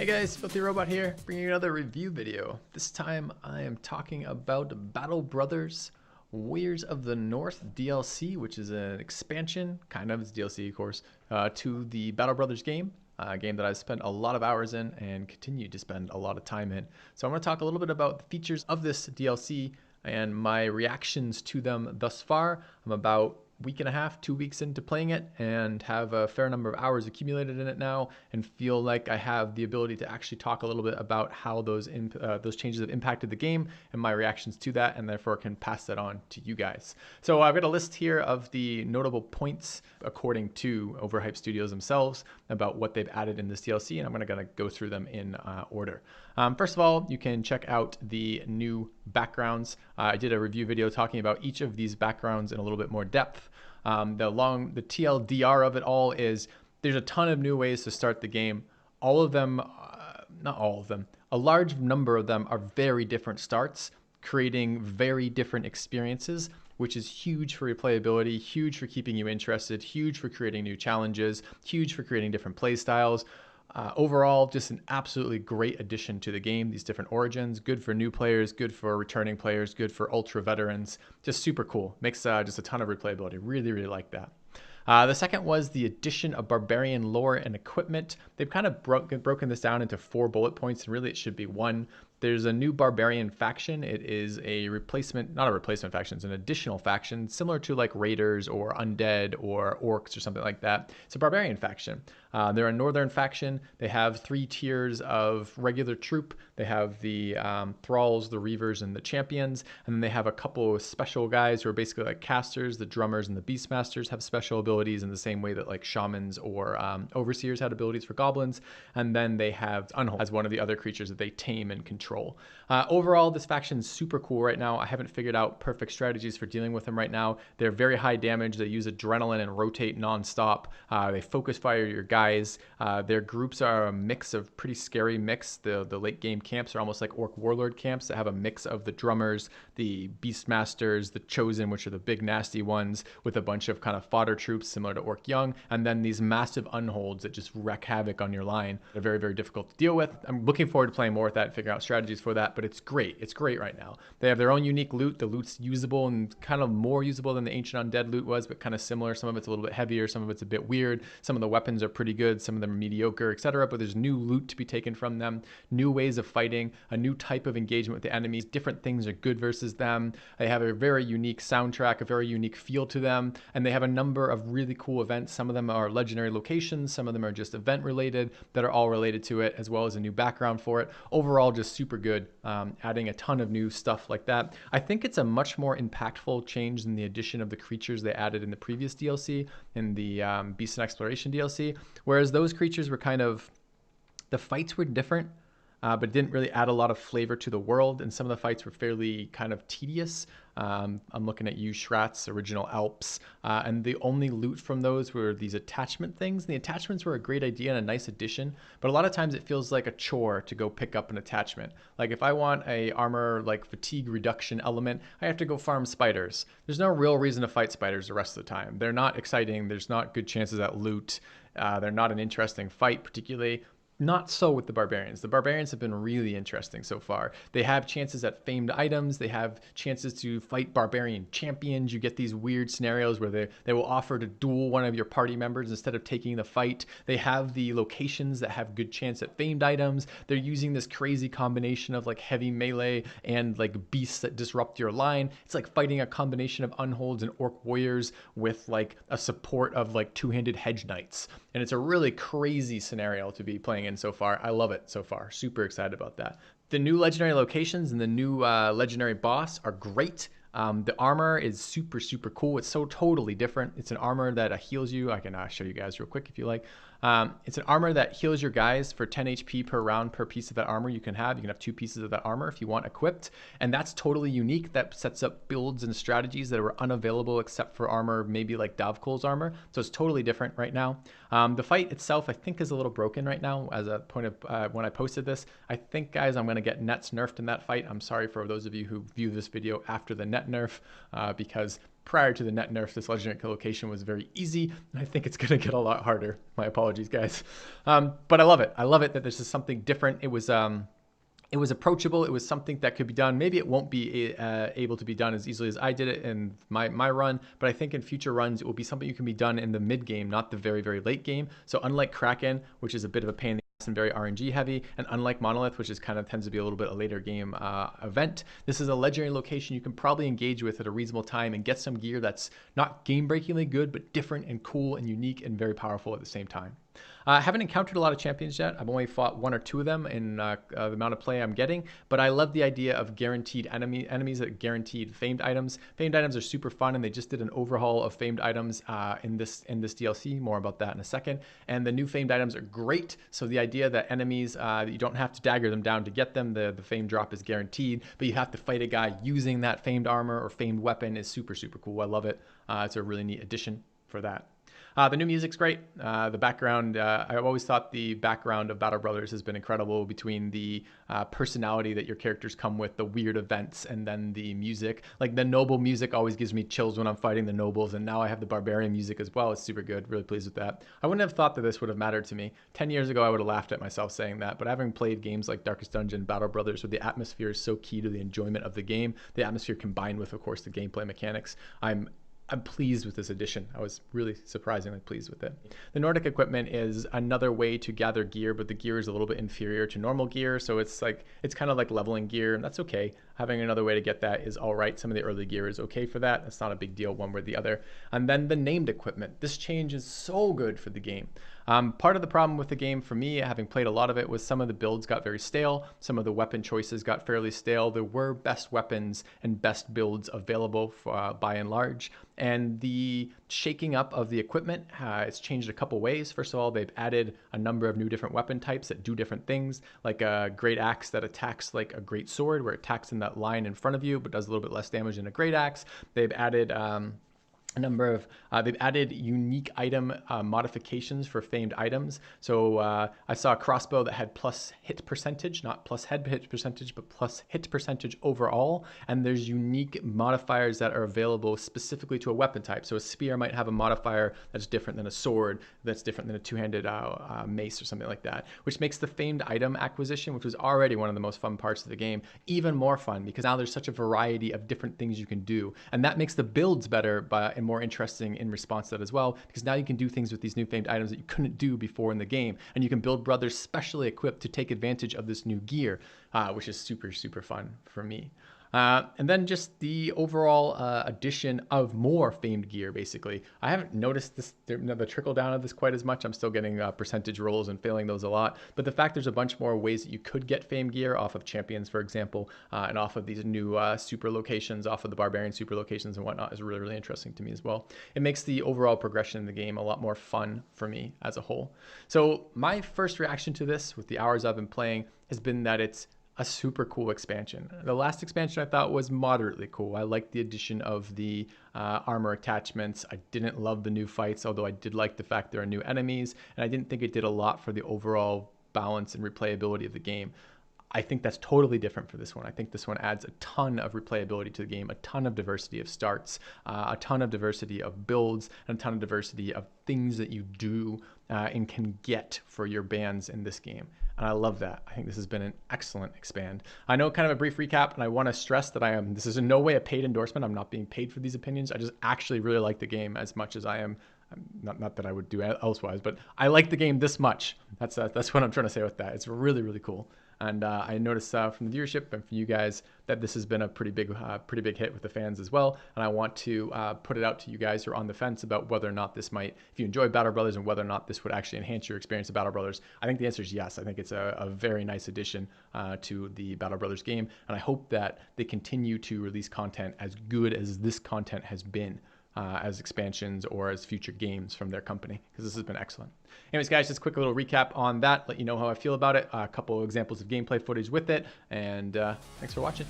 Hey guys, FilthyRobot here, bringing you another review video. This time I am talking about Battle Brothers Warriors of the North DLC, which is an expansion, kind of, it's DLC of course, to the Battle Brothers game. A game that I've spent a lot of hours in and continue to spend a lot of time in. So I'm going to talk a little bit about the features of this DLC and my reactions to them thus far. I'm about week and a half, 2 weeks into playing it and have a fair number of hours accumulated in it now and feel like I have the ability to actually talk a little bit about how those changes have impacted the game and my reactions to that, and therefore can pass that on to you guys. So I've got a list here of the notable points according to Overhyped Studios themselves about what they've added in this DLC, and I'm going to go through them in order. First of all, you can check out the new backgrounds. I did a review video talking about each of these backgrounds in a little bit more depth. The TLDR of it all is there's a ton of new ways to start the game. All of them, not all of them, a large number of them are very different starts, creating very different experiences, which is huge for replayability, huge for keeping you interested, huge for creating new challenges, huge for creating different play styles. Overall, just an absolutely great addition to the game, these different origins. Good for new players, good for returning players, good for ultra veterans. Just super cool. Makes just a ton of replayability. Really, really like that. The second was the addition of Barbarian lore and equipment. They've kind of broken this down into 4 bullet points, and really it should be 1. There's a new Barbarian faction. It is a replacement, not a replacement faction, it's an additional faction, similar to like Raiders or Undead or Orcs or something like that. It's a Barbarian faction. They're a northern faction. They have 3 tiers of regular troop. They have the Thralls, the Reavers, and the Champions. And then they have a couple of special guys who are basically like casters. The Drummers and the Beastmasters have special abilities in the same way that like Shamans or Overseers had abilities for Goblins. And then they have Unhold as one of the other creatures that they tame and control. Overall, this faction is super cool right now. I haven't figured out perfect strategies for dealing with them right now. They're very high damage. They use adrenaline and rotate nonstop. They focus fire your guys. Their groups are a mix of pretty scary mix. The late game camps are almost like Orc Warlord camps that have a mix of the Drummers, the Beastmasters, the Chosen, which are the big nasty ones, with a bunch of kind of fodder troops similar to Orc Young, and then these massive Unholds that just wreak havoc on your line. They're very, very difficult to deal with. I'm looking forward to playing more with that and figuring out strategies for that, but it's great. It's great right now. They have their own unique loot. The loot's usable and kind of more usable than the Ancient Undead loot was, but kind of similar. Some of it's a little bit heavier. Some of it's a bit weird. Some of the weapons are pretty good. Some of them are mediocre, etc. But there's new loot to be taken from them, new ways of fighting, a new type of engagement with the enemies. Different things are good versus them. They have a very unique soundtrack, a very unique feel to them, and they have a number of really cool events. Some of them are legendary locations. Some of them are just event related that are all related to it, as well as a new background for it. Overall, just super good. Adding a ton of new stuff like that. I think it's a much more impactful change than the addition of the creatures they added in the previous DLC, in the Beast and Exploration DLC, whereas those creatures were kind of, the fights were different, but didn't really add a lot of flavor to the world, and some of the fights were fairly kind of tedious. I'm looking at you, Shrat's original Alps, and the only loot from those were these attachment things. And the attachments were a great idea and a nice addition, but a lot of times it feels like a chore to go pick up an attachment. Like if I want a armor like fatigue reduction element, I have to go farm spiders. There's no real reason to fight spiders the rest of the time. They're not exciting. There's not good chances at loot. They're not an interesting fight particularly. Not so with the Barbarians. The Barbarians have been really interesting so far. They have chances at famed items. They have chances to fight Barbarian champions. You get these weird scenarios where they will offer to duel one of your party members instead of taking the fight. They have the locations that have good chance at famed items. They're using this crazy combination of like heavy melee and like beasts that disrupt your line. It's like fighting a combination of Unholds and Orc Warriors with like a support of like two-handed Hedge Knights. And it's a really crazy scenario to be playing in so far. I love it so far. Super excited about that. The new legendary locations and the new legendary boss are great. The armor is super, super cool. It's so totally different. It's an armor that heals you. I can show you guys real quick if you like. It's an armor that heals your guys for 10 HP per round per piece of that armor you can have. You can have 2 pieces of that armor if you want equipped. And that's totally unique. That sets up builds and strategies that were unavailable except for armor, maybe like Davkol's armor. So it's totally different right now. The fight itself, I think, is a little broken right now as a point of when I posted this. I think, guys, I'm going to get nets nerfed in that fight. I'm sorry for those of you who view this video after the net nerf because prior to the net nerf, this legendary location was very easy, and I think it's going to get a lot harder. My apologies, guys. But I love it. I love it that this is something different. It was approachable. It was something that could be done. Maybe it won't be able to be done as easily as I did it in my run, but I think in future runs, it will be something you can be done in the mid game, not the very, very late game. So unlike Kraken, which is a bit of a pain in the ass and very RNG heavy, and unlike Monolith, which is kind of tends to be a little bit a later game event, this is a legendary location you can probably engage with at a reasonable time and get some gear that's not game-breakingly good, but different and cool and unique and very powerful at the same time. I haven't encountered a lot of champions yet. I've only fought 1 or 2 of them in the amount of play I'm getting, but I love the idea of guaranteed enemies that guaranteed famed items. Famed items are super fun, and they just did an overhaul of famed items in this DLC. More about that in a second. And the new famed items are great. So the idea that enemies, you don't have to dagger them down to get them. The famed drop is guaranteed, but you have to fight a guy using that famed armor or famed weapon is super, super cool. I love it. It's a really neat addition for that. The new music's great. The background, I've always thought the background of Battle Brothers has been incredible between the personality that your characters come with, the weird events, and then the music. Like the noble music always gives me chills when I'm fighting the nobles, and now I have the barbarian music as well. It's super good. Really pleased with that. I wouldn't have thought that this would have mattered to me. 10 years ago, I would have laughed at myself saying that, but having played games like Darkest Dungeon, Battle Brothers, where the atmosphere is so key to the enjoyment of the game, the atmosphere combined with, of course, the gameplay mechanics, I'm pleased with this addition. I was really surprisingly pleased with it. The Nordic equipment is another way to gather gear, but the gear is a little bit inferior to normal gear. So it's kind of like leveling gear, and that's okay. Having another way to get that is all right. Some of the early gear is okay for that. It's not a big deal one way or the other. And then the named equipment. This change is so good for the game. Part of the problem with the game for me, having played a lot of it, was some of the builds got very stale. Some of the weapon choices got fairly stale. There were best weapons and best builds available by and large. And the shaking up of the equipment, it's changed a couple ways. First of all, they've added a number of new different weapon types that do different things, like a great axe that attacks like a great sword, where it attacks in that line in front of you, but does a little bit less damage than a great axe. They've added they've added unique item modifications for famed items. So I saw a crossbow that had plus hit percentage, not plus head hit percentage, but plus hit percentage overall. And there's unique modifiers that are available specifically to a weapon type. So a spear might have a modifier that's different than a sword, that's different than a two-handed mace or something like that, which makes the famed item acquisition, which was already one of the most fun parts of the game, even more fun, because now there's such a variety of different things you can do. And that makes the builds better and more interesting in response to that as well, because now you can do things with these new famed items that you couldn't do before in the game, and you can build brothers specially equipped to take advantage of this new gear, which is super, super fun for me. And then just the overall addition of more famed gear, basically. I haven't noticed the trickle down of this quite as much. I'm still getting percentage rolls and failing those a lot. But the fact there's a bunch more ways that you could get famed gear off of champions, for example, and off of these new super locations, off of the barbarian super locations and whatnot, is really, really interesting to me as well. It makes the overall progression in the game a lot more fun for me as a whole. So my first reaction to this, with the hours I've been playing, has been that it's a super cool expansion. The last expansion I thought was moderately cool. I liked the addition of the armor attachments. I didn't love the new fights, although I did like the fact there are new enemies, and I didn't think it did a lot for the overall balance and replayability of the game. I think that's totally different for this one. I think this one adds a ton of replayability to the game, a ton of diversity of starts, a ton of diversity of builds, and a ton of diversity of things that you do and can get for your bands in this game. And I love that. I think this has been an excellent expand. I know, kind of a brief recap, and I want to stress that this is in no way a paid endorsement. I'm not being paid for these opinions. I just actually really like the game as much as I am. Not that I would do elsewise, but I like the game this much. That's what I'm trying to say with that. It's really, really cool. And I noticed from the viewership and from you guys that this has been a pretty big hit with the fans as well. And I want to put it out to you guys who are on the fence about whether or not this might, if you enjoy Battle Brothers, and whether or not this would actually enhance your experience of Battle Brothers. I think the answer is yes. I think it's a very nice addition to the Battle Brothers game. And I hope that they continue to release content as good as this content has been. As expansions or as future games from their company, because this has been excellent. Anyways, guys, just a quick little recap on that, let you know how I feel about it, a couple of examples of gameplay footage with it, and thanks for watching.